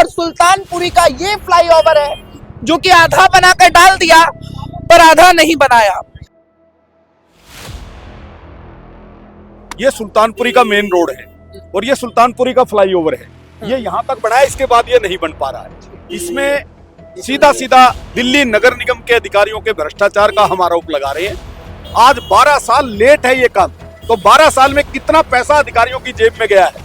और सुल्तानपुरी का ये फ्लाईओवर है जो कि आधा बनाकर डाल दिया पर आधा नहीं बनाया। ये सुल्तानपुरी का मेन रोड है और ये सुल्तानपुरी का फ्लाईओवर है। ये यहाँ तक बना है, इसके बाद ये नहीं बन पा रहा है। इसमें सीधा सीधा दिल्ली नगर निगम के अधिकारियों के भ्रष्टाचार का हम आरोप लगा रहे हैं। आज 12 साल लेट है ये काम, तो 12 साल में कितना पैसा अधिकारियों की जेब में गया है।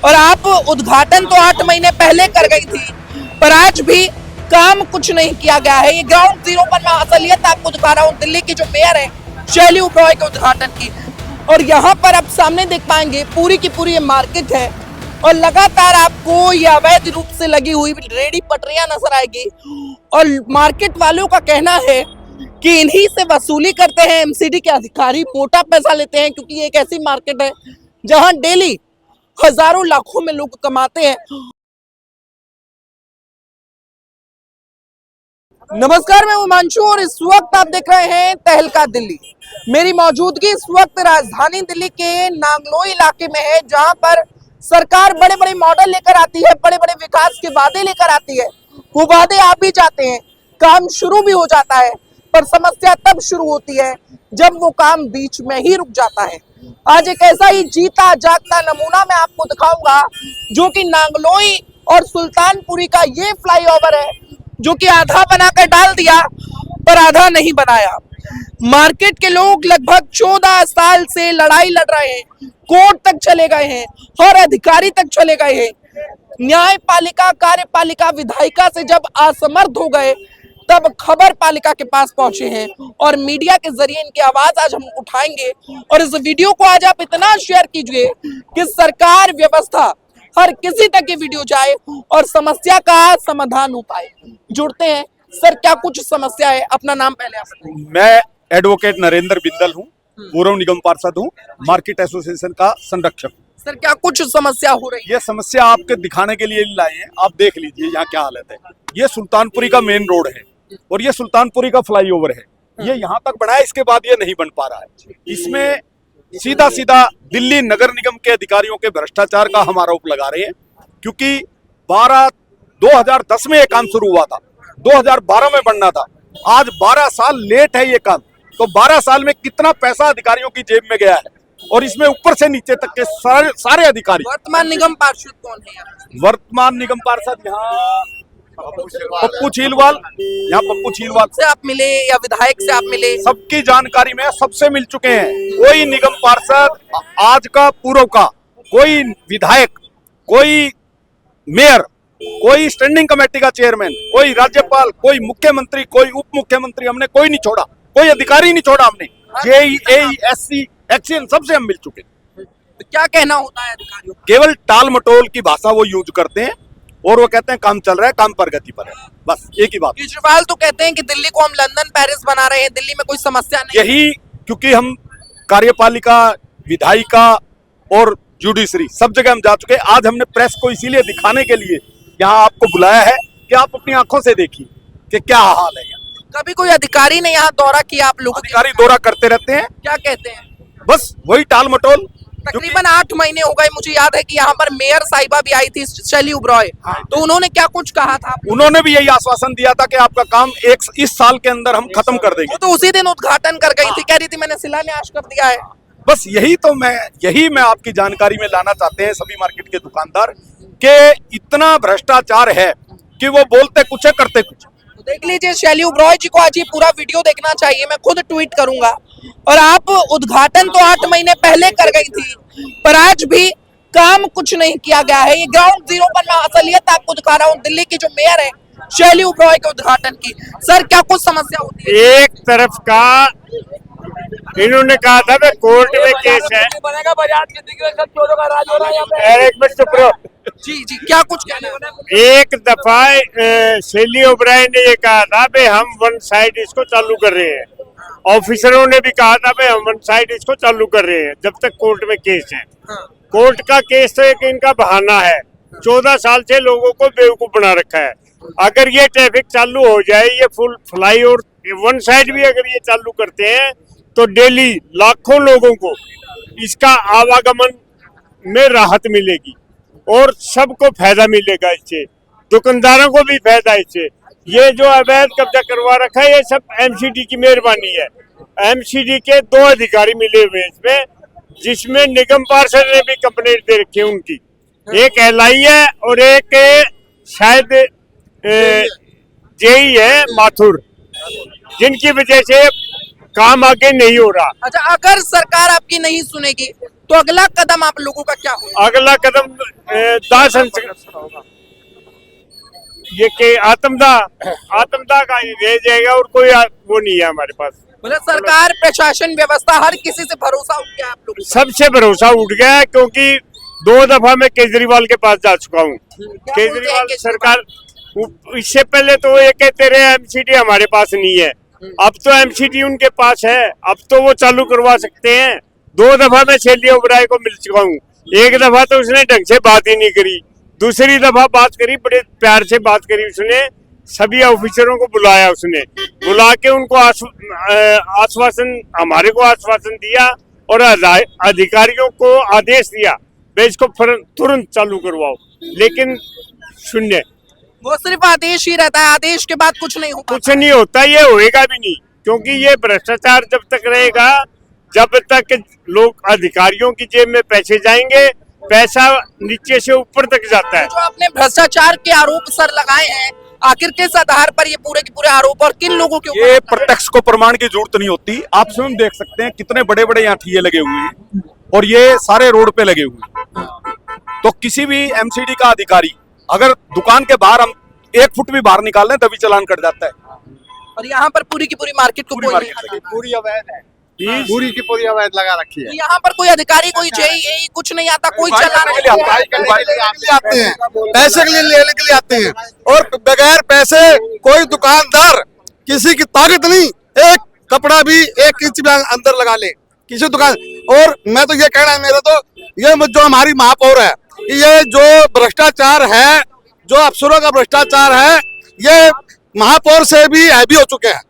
और आप उद्घाटन तो 8 महीने पहले कर गई थी, पर आज भी काम कुछ नहीं किया गया है। ये ग्राउंड जीरो पर मैं असलियत आपको दिखा रहा हूँ दिल्ली की जो मेयर है शैली ओबरॉय के उद्घाटन की। और यहाँ पर आप सामने देख पाएंगे पूरी की पूरी ये मार्केट है और लगातार आपको ये अवैध रूप से लगी हुई रेडी पटरियां नजर आएगी। और मार्केट वालों का कहना है कि इन्हीं से वसूली करते हैं एमसीडी के अधिकारी, मोटा पैसा लेते हैं, क्योंकि ये एक ऐसी मार्केट है जहां डेली हजारों लाखों में लोग कमाते हैं। नमस्कार, मैं हिमांशु और इस वक्त आप देख रहे हैं तहलका दिल्ली। मेरी मौजूदगी इस वक्त राजधानी दिल्ली के नांगलोई इलाके में है, जहां पर सरकार बड़े बड़े मॉडल लेकर आती है, बड़े बड़े विकास के वादे लेकर आती है। वो वादे आ भी जाते हैं, काम शुरू भी हो जाता है, पर समस्या तब शुरू होती है जब वो काम बीच में ही रुक जाता है। आज एक ऐसा ही जीता जागता नमूना मैं आपको दिखाऊंगा जो कि नांगलोई और सुल्तानपुरी का ये फ्लाईओवर है जो कि आधा बनाकर डाल दिया पर आधा नहीं बनाया। मार्केट के लोग लगभग 14 साल से लड़ाई लड़ रहे हैं, कोर्ट तक चले गए हैं और अधिकारी तक चले गए हैं। न्यायपालिका, कार्यपालिका, विधायिका से जब असमर्थ हो गए तब खबर पालिका के पास पहुंचे हैं और मीडिया के जरिए इनकी आवाज आज हम उठाएंगे। और इस वीडियो को आज आप इतना शेयर कीजिए कि सरकार, व्यवस्था, हर किसी तक ये वीडियो जाए और समस्या का समाधान हो पाए। जुड़ते हैं सर, क्या कुछ समस्या है? अपना नाम पहले आप बताइए। मैं एडवोकेट नरेंद्र बिंदल हूँ, पूर्व निगम पार्षद हूँ, मार्केट एसोसिएशन का संरक्षक। सर, क्या कुछ समस्या हो रही है? ये समस्या आपके दिखाने के लिए लाए हैं, आप देख लीजिए यहाँ क्या हालत है। ये सुल्तानपुरी का मेन रोड है और ये सुल्तानपुरी का फ्लाईओवर है। ये यहाँ तक बना है, इसके बाद ये नहीं बन पा रहा है। इसमें सीधा सीधा दिल्ली नगर निगम के अधिकारियों के भ्रष्टाचार का हम आरोप लगा रहे हैं, क्योंकि 2010 में ये काम शुरू हुआ था, 2012 में बनना था। आज 12 साल लेट है ये काम, तो 12 साल में कितना पैसा अधिकारियों की जेब में गया है। और इसमें ऊपर से नीचे तक के सारे अधिकारी। वर्तमान निगम पार्षद कौन है? वर्तमान निगम पार्षद यहाँ पप्पू छीलवाल, यहाँ पप्पू छीलवाल से आप मिले या विधायक से आप मिले? सबकी जानकारी में सबसे मिल चुके हैं। कोई निगम पार्षद आज का पूर्व का, कोई विधायक, कोई मेयर, कोई स्टैंडिंग कमेटी का चेयरमैन, कोई राज्यपाल, कोई मुख्यमंत्री, कोई उप मुख्यमंत्री, हमने कोई नहीं छोड़ा, कोई अधिकारी नहीं छोड़ा। हमने जेई, एससी, एक्सीएन सबसे हम मिल चुके। तो क्या कहना होता है अधिकारियों? केवल टाल मटोल की भाषा वो यूज करते हैं और वो कहते हैं काम चल रहा है, काम प्रगति पर है, बस एक ही बात। केजरीवाल तो कहते हैं कि दिल्ली को हम लंदन, पेरिस बना रहे हैं, दिल्ली में कोई समस्या नहीं। यही क्योंकि हम कार्यपालिका, विधायिका और जुडिशरी सब जगह हम जा चुके हैं। आज हमने प्रेस को इसीलिए दिखाने के लिए यहाँ आपको बुलाया है कि आप अपनी आंखों से देखिए कि क्या हाल है। कभी कोई अधिकारी ने यहाँ दौरा किया? आप लोग अधिकारी दौरा करते रहते हैं, क्या कहते हैं? बस वही टाल मटोल। तकरीबन 8 महीने हो गए, मुझे याद है कि यहाँ पर मेयर साहिबा भी आई थी, शैली ओबरॉय। तो उन्होंने क्या कुछ कहा था? उन्होंने भी यही आश्वासन दिया था कि आपका काम इस साल के अंदर हम खत्म कर देंगे। तो उसी दिन उद्घाटन कर गई थी, कह रही थी मैंने शिलान्यास कर दिया है। बस यही मैं आपकी जानकारी में लाना चाहते हैं सभी मार्केट के दुकानदार कि इतना भ्रष्टाचार है कि वो बोलते कुछ है, करते कुछ। तो देख लीजिए, शैली ओबरॉय जी को आज ये पूरा वीडियो देखना चाहिए, मैं खुद ट्वीट करूंगा। और आप उद्घाटन तो 8 महीने पहले कर गई थी, पर आज भी काम कुछ नहीं किया गया है। ये ग्राउंड जीरो पर मैं असलियत आपको दिखा रहा हूँ दिल्ली की जो मेयर है शैली ओबरॉय के उद्घाटन की। सर, क्या कुछ समस्या होती है? एक तरफ का इन्होंने कहा था कि कोर्ट में केस है। एक मिनट चुप रहो। जी, क्या कुछ कहना है? एक दफा शैली ओबराय ने ये कहा था कि हम वन साइड इसको चालू कर रहे हैं। ऑफिसरों ने भी कहा था कि हम वन साइड इसको चालू कर रहे हैं जब तक कोर्ट में केस है। कोर्ट का केस तो एक इनका बहाना है। 14 साल से लोगों को बेवकूफ बना रखा है। अगर ये ट्रैफिक चालू हो जाए, ये फुल फ्लाई और वन साइड भी अगर ये चालू करते हैं तो डेली लाखों लोगों को इसका आवागमन में राहत मिलेगी। और सबको फायदा मिलेगा इससे, दुकानदारों को भी फायदा इससे। ये जो अवैध कब्जा करवा रखा है ये सब एमसीडी की मेहरबानी है। एमसीडी के 2 अधिकारी मिले हुए इसमें, जिसमें निगम पार्षद ने भी कंप्लेंट दे रखी है उनकी, एक एलआई है और एक शायद जेई है माथुर, जिनकी वजह से काम आगे नहीं हो रहा। अच्छा, अगर सरकार आपकी नहीं सुनेगी तो अगला कदम आप लोगों का क्या होगा? अगला कदम दाह संस्कार होगा, ये के आत्मदाह का ही रह जाएगा और कोई वो नहीं है हमारे पास। मतलब सरकार, प्रशासन, व्यवस्था, हर किसी से भरोसा उठ गया आप लोगों का? सबसे भरोसा उठ गया है, क्योंकि 2 दफा मैं केजरीवाल के पास जा चुका हूँ। केजरीवाल सरकार, इससे पहले तो ये कहते रहे एमसीडी हमारे पास नहीं है, अब तो एमसीडी उनके पास है, अब तो वो चालू करवा सकते हैं। 2 दफा मैं शैली ओबराय को मिल चुका हूँ, एक दफा तो उसने ढंग से बात ही नहीं करी, दूसरी दफा बात करी, बड़े प्यार से बात करी उसने, सभी ऑफिसरों को बुलाया, उसने बुला के उनको आश्वासन, हमारे को आश्वासन दिया और अधिकारियों को आदेश दिया भाई इसको तुरंत चालू करवाओ, लेकिन शून्य। वो सिर्फ आदेश ही रहता है, आदेश के बाद कुछ नहीं होता। कुछ नहीं होता, ये होएगा भी नहीं, क्योंकि ये भ्रष्टाचार जब तक रहेगा, जब तक लोग अधिकारियों की जेब में पैसे जाएंगे, पैसा नीचे से ऊपर तक जाता है। जो आपने भ्रष्टाचार के आरोप सर लगाए हैं, आखिर किस आधार पर ये पूरे के पूरे आरोप और किन लोगों के ऊपर? ये प्रत्यक्ष को प्रमाण की जरूरत नहीं होती, आप स्वयं देख सकते हैं कितने बड़े बड़े यहाँ ठिये लगे हुए हैं और ये सारे रोड पे लगे हुए हैं। तो किसी भी एमसीडी का अधिकारी अगर दुकान के बाहर हम 1 फुट भी बाहर निकाल लें तभी चालान कट जाता है। और यहाँ पर पूरी की पूरी मार्केट को कोई नहीं हटाता। पूरी अवैध है, पूरी की पूरी अवैध लगा रखी है। यहाँ पर कोई अधिकारी, कोई जेई कुछ नहीं आता, कोई चालान के लिए आता है, आते हैं, पैसे के लिए लेने के लिए आते हैं, और बगैर पैसे कोई दुकानदार, किसी की ताकत नहीं, एक कपड़ा भी 1 इंच भी अंदर लगा ले किसी दुकान। और मैं तो ये कहना है मेरा, तो ये जो हमारी महापौर है, ये जो भ्रष्टाचार है, जो अफसरों का भ्रष्टाचार है, ये महापौर से भी हैवी हो चुके हैं।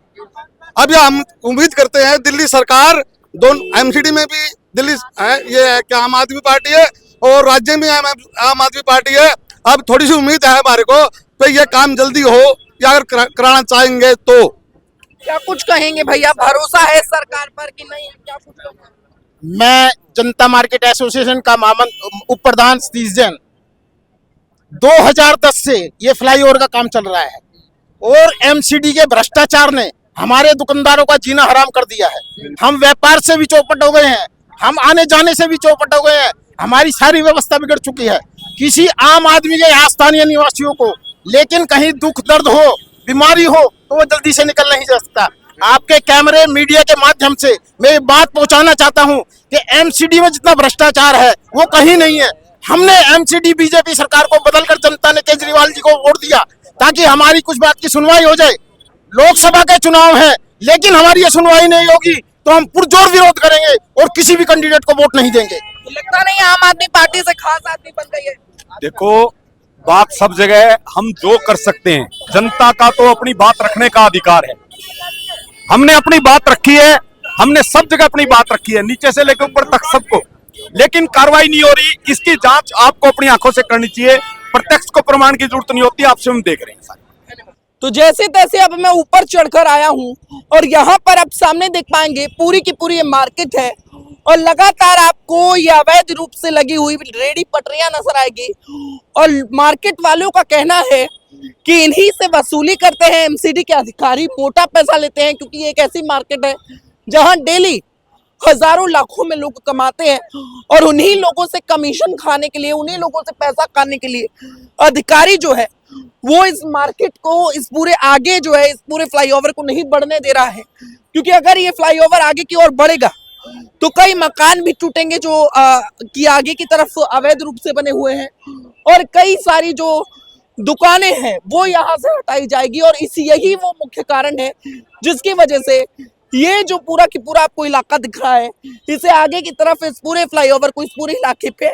अब ये हम उम्मीद करते हैं दिल्ली सरकार, दोनों एमसीडी में भी दिल्ली है, ये है कि आम आदमी पार्टी है, और राज्य में आम आदमी पार्टी है। अब थोड़ी सी उम्मीद है हमारे को कि ये काम जल्दी हो, या अगर कराना चाहेंगे तो। क्या कुछ कहेंगे भैया, भरोसा है सरकार पर कि नहीं? क्या कुछ कहेंगे? मैं जनता मार्केट एसोसिएशन का उप प्रधान सतीश जैन। 2010 से ये फ्लाईओवर का काम चल रहा है और एमसीडी के भ्रष्टाचार ने हमारे दुकानदारों का जीना हराम कर दिया है। हम व्यापार से भी चौपट हो गए हैं, हम आने जाने से भी चौपट हो गए हैं, हमारी सारी व्यवस्था बिगड़ चुकी है। किसी आम आदमी के यहाँ स्थानीय निवासियों को लेकिन कहीं दुख दर्द हो, बीमारी हो, तो वो जल्दी से निकल नहीं जा सकता। आपके कैमरे मीडिया के माध्यम से मैं ये बात पहुंचाना चाहता हूं कि एमसीडी में जितना भ्रष्टाचार है वो कहीं नहीं है। हमने एमसीडी बीजेपी सरकार को बदलकर जनता ने केजरीवाल जी को वोट दिया ताकि हमारी कुछ बात की सुनवाई हो जाए। लोकसभा के चुनाव है, लेकिन हमारी ये सुनवाई नहीं होगी तो हम पुरजोर विरोध करेंगे और किसी भी कैंडिडेट को वोट नहीं देंगे। लगता नहीं आम आदमी पार्टी से खास आदमी बन गई है। देखो, बात सब जगह है, हम जो कर सकते हैं, जनता का तो अपनी बात रखने का अधिकार है। हमने अपनी बात रखी है, हमने सब जगह अपनी बात रखी है, नीचे से लेकर ऊपर तक सबको, लेकिन कार्रवाई नहीं हो रही। इसकी जांच आपको अपनी आंखों से करनी चाहिए, प्रत्यक्ष को प्रमाण की जरूरत नहीं होती, आप स्वयं देख रहे हैं। तो जैसे तैसे अब मैं ऊपर चढ़कर आया हूं और यहाँ पर आप सामने देख पाएंगे पूरी की पूरी ये मार्केट है और लगातार आपको ये अवैध रूप से लगी हुई रेडी पटरियां नजर आएगी। और मार्केट वालों का कहना है कि इन्हीं से वसूली करते हैं एमसीडी के अधिकारी, मोटा पैसा लेते हैं, क्योंकि ये एक ऐसी मार्केट है जहां डेली हजारों लाखों में लोग कमाते हैं और उन्हीं लोगों से कमीशन खाने के लिए, उन्हीं लोगों से पैसा खाने के लिए अधिकारी जो है वो इस मार्केट को, इस पूरे आगे जो है, इस पूरे फ्लाईओवर को नहीं बढ़ने दे रहा है। क्योंकि अगर ये फ्लाईओवर आगे की ओर बढ़ेगा तो कई मकान भी टूटेंगे जो कि आगे की तरफ अवैध रूप से बने हुए हैं, और कई सारी जो दुकानें हैं वो यहाँ से हटाई जाएगी। और यही वो मुख्य कारण है जिसकी वजह से ये जो पूरा की पूरा आपको इलाका दिख रहा है, इसे आगे की तरफ, इस पूरे फ्लाईओवर को इस पूरे इलाके पे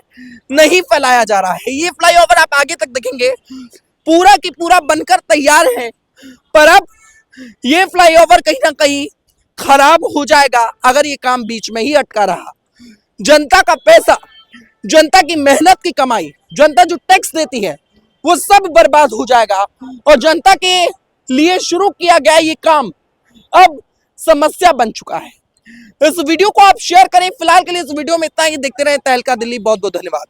नहीं फैलाया जा रहा है। ये फ्लाईओवर आप आगे तक देखेंगे पूरा की पूरा बनकर तैयार है, पर अब ये फ्लाईओवर कहीं ना कहीं खराब हो जाएगा अगर ये काम बीच में ही अटका रहा। जनता का पैसा जनता की मेहनत की कमाई, जनता जो टैक्स देती है वो सब बर्बाद हो जाएगा और जनता के लिए शुरू किया गया ये काम अब समस्या बन चुका है। इस वीडियो को आप शेयर करें। फिलहाल के लिए इस वीडियो में इतना ही। देखते रहे तहलका दिल्ली। बहुत बहुत धन्यवाद।